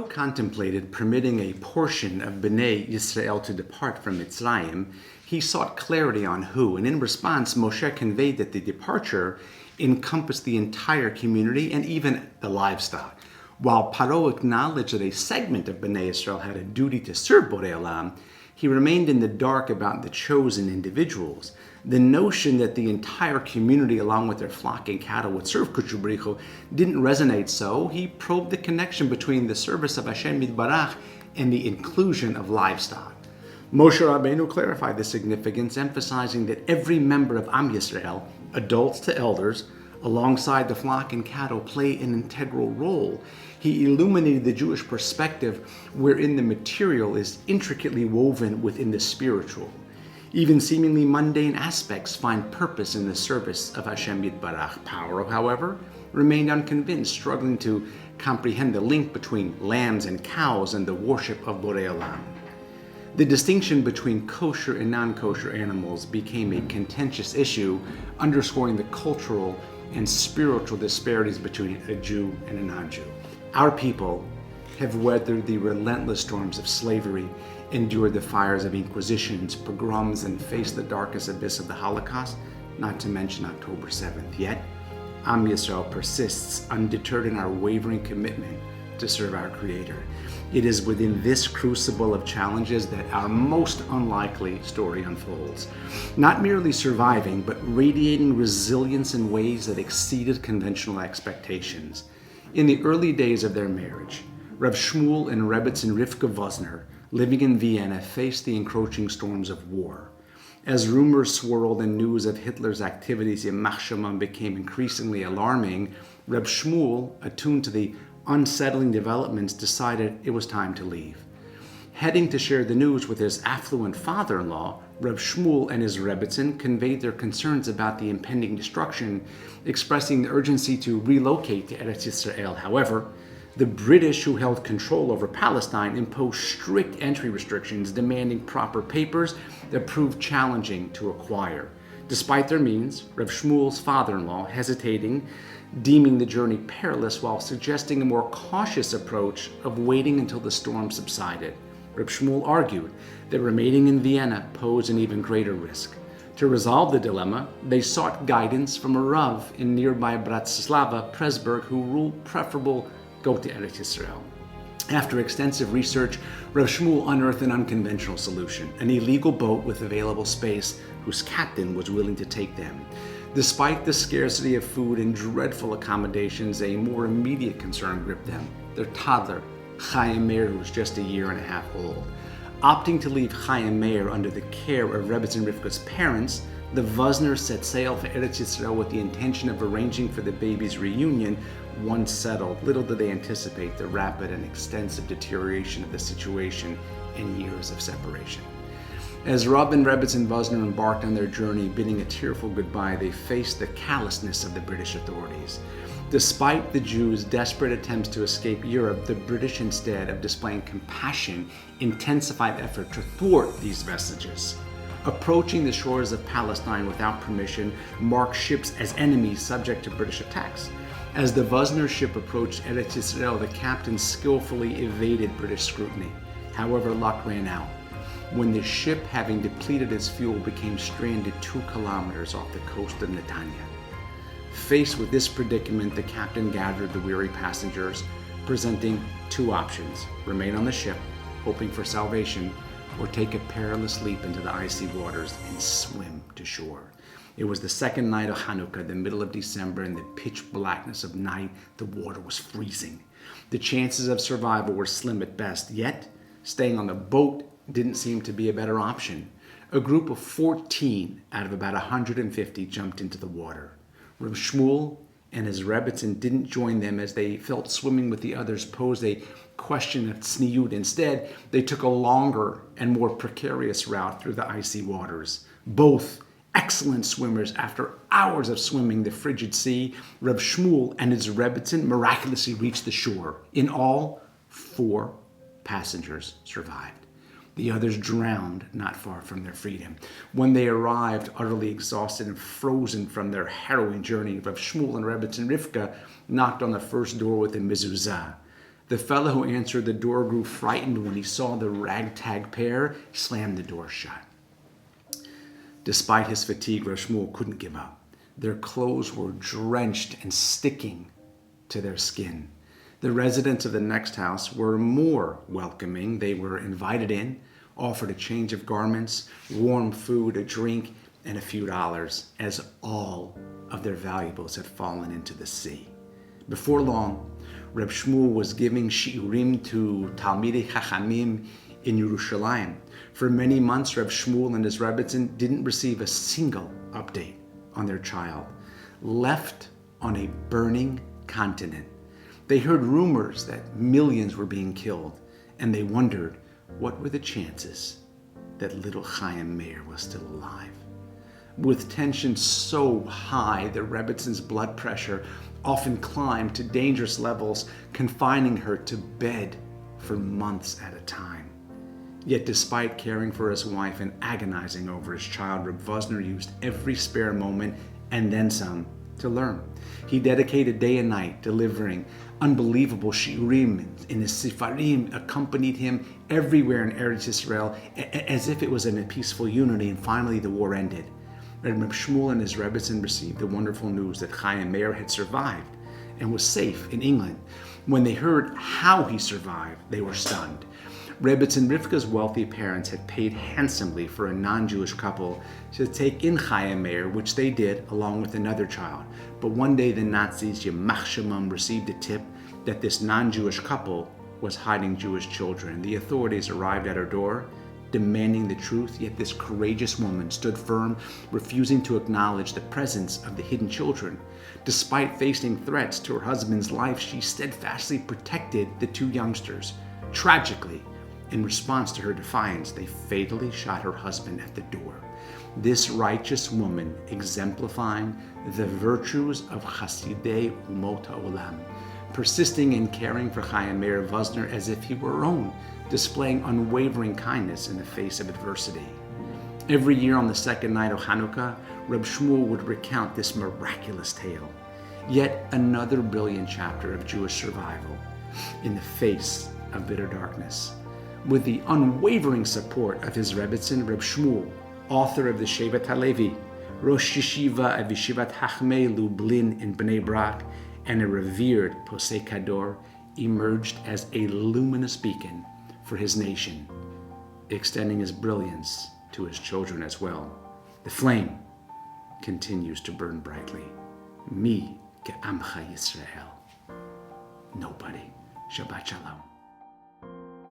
Paro contemplated permitting a portion of Bnei Yisrael to depart from Mitzrayim, he sought clarity on who, and in response, Moshe conveyed that the departure encompassed the entire community and even the livestock. While Paro acknowledged that a segment of Bnei Yisrael had a duty to serve Borei Olam, he remained in the dark about the chosen individuals. The notion that the entire community, along with their flock and cattle, would serve Kudshu B'richu didn't resonate, so he probed the connection between the service of Hashem Yitbarach and the inclusion of livestock. Moshe Rabbeinu clarified the significance, emphasizing that every member of Am Yisrael, adults to elders, alongside the flock and cattle, play an integral role. He illuminated the Jewish perspective wherein the material is intricately woven within the spiritual. Even seemingly mundane aspects find purpose in the service of Hashem Yitbarach. Paro, however, remained unconvinced, struggling to comprehend the link between lambs and cows and the worship of Borei Olam. The distinction between kosher and non-kosher animals became a contentious issue, underscoring the cultural and spiritual disparities between a Jew and a non-Jew. Our people have weathered the relentless storms of slavery, endured the fires of inquisitions, pogroms, and faced the darkest abyss of the Holocaust, not to mention October 7th. Yet, Am Yisrael persists undeterred in our wavering commitment to serve our Creator. It is within this crucible of challenges that our most unlikely story unfolds. Not merely surviving, but radiating resilience in ways that exceeded conventional expectations. In the early days of their marriage, Rav Shmuel and Rebbetzin Rivka Vosner, living in Vienna, faced the encroaching storms of war. As rumors swirled and news of Hitler's activities in Machshaman became increasingly alarming, Reb Shmuel, attuned to the unsettling developments, decided it was time to leave. Heading to share the news with his affluent father-in-law, Reb Shmuel and his Rebbetzin conveyed their concerns about the impending destruction, expressing the urgency to relocate to Eretz Yisrael. However, the British, who held control over Palestine, imposed strict entry restrictions demanding proper papers that proved challenging to acquire. Despite their means, Reb Shmuel's father-in-law, hesitating, deeming the journey perilous while suggesting a more cautious approach of waiting until the storm subsided. Reb Shmuel argued that remaining in Vienna posed an even greater risk. To resolve the dilemma, they sought guidance from a Rav in nearby Bratislava, Presburg, who ruled preferable go to Eretz Yisrael. After extensive research, Rav Shmuel unearthed an unconventional solution, an illegal boat with available space whose captain was willing to take them. Despite the scarcity of food and dreadful accommodations, a more immediate concern gripped them: their toddler, Chaim Meir, who was just a year and a half old. Opting to leave Chaim Meir under the care of Rebbetzin Rivka's parents, the Vosners set sail for Eretz Yisrael with the intention of arranging for the baby's reunion. Once settled, little did they anticipate the rapid and extensive deterioration of the situation and years of separation. As Rav and Rebbetzin Vosner embarked on their journey, bidding a tearful goodbye, they faced the callousness of the British authorities. Despite the Jews' desperate attempts to escape Europe, the British, instead of displaying compassion, intensified effort to thwart these vestiges. Approaching the shores of Palestine without permission marked ships as enemies subject to British attacks. As the Vosner ship approached Eretz Yisrael, the captain skillfully evaded British scrutiny. However, luck ran out when the ship, having depleted its fuel, became stranded 2 kilometers off the coast of Netanya. Faced with this predicament, the captain gathered the weary passengers, presenting 2 options: remain on the ship, hoping for salvation, or take a perilous leap into the icy waters and swim to shore. It was the second night of Hanukkah, the middle of December. In the pitch blackness of night, the water was freezing. The chances of survival were slim at best, yet staying on the boat didn't seem to be a better option. A group of 14 out of about 150 jumped into the water. Rav Shmuel and his Rebbetzin didn't join them, as they felt swimming with the others posed a question of tzniut. Instead, they took a longer and more precarious route through the icy waters. Both excellent swimmers, after hours of swimming the frigid sea, Rav Shmuel and his Rebbetzin miraculously reached the shore. In all, 4 passengers survived. The others drowned not far from their freedom. When they arrived, utterly exhausted and frozen from their harrowing journey, Rav Shmuel and Rebbetzin Rivka knocked on the first door with a mezuzah. The fellow who answered the door grew frightened when he saw the ragtag pair, slammed the door shut. Despite his fatigue, Rav Shmuel couldn't give up. Their clothes were drenched and sticking to their skin. The residents of the next house were more welcoming. They were invited in, offered a change of garments, warm food, a drink, and a few dollars, as all of their valuables had fallen into the sea. Before long, Reb Shmuel was giving shiurim to Talmidei Chachamim in Yerushalayim. For many months, Reb Shmuel and his Rebbetzin didn't receive a single update on their child, left on a burning continent. They heard rumors that millions were being killed, and they wondered what were the chances that little Chaim Meir was still alive. With tension so high, the Rebbetzins' blood pressure often climbed to dangerous levels, confining her to bed for months at a time. Yet despite caring for his wife and agonizing over his child, Reb Vosner used every spare moment and then some to learn. He dedicated day and night, delivering unbelievable shiurim in his sifarim, accompanied him everywhere in Eretz Yisrael as if it was in a peaceful unity, and finally the war ended. Reb Shmuel and his Rebbetzin received the wonderful news that Chaim Meir had survived and was safe in England. When they heard how he survived, they were stunned. Rebbetzin Rivka's wealthy parents had paid handsomely for a non-Jewish couple to take in Chaim Meir, which they did along with another child. But one day the Nazis, Yamach Shemam, received a tip that this non-Jewish couple was hiding Jewish children. The authorities arrived at her door, demanding the truth, yet this courageous woman stood firm, refusing to acknowledge the presence of the hidden children. Despite facing threats to her husband's life, she steadfastly protected the two youngsters. Tragically, in response to her defiance, they fatally shot her husband at the door. This righteous woman exemplifying the virtues of Chasidei Umot HaOlam, persisting in caring for Chaim Meir Vosner as if he were her own, displaying unwavering kindness in the face of adversity. Every year on the second night of Hanukkah, Reb Shmuel would recount this miraculous tale, yet another brilliant chapter of Jewish survival in the face of bitter darkness. With the unwavering support of his Rebbetzin, Reb Shmuel, author of the Shevet HaLevi, Rosh Yeshiva of Yeshivat Hachmei Lublin in Bnei Brak, and a revered Posei Kador, emerged as a luminous beacon for his nation, extending his brilliance to his children as well. The flame continues to burn brightly. Mi ke'amcha Yisrael. Nobody. Shabbat Shalom.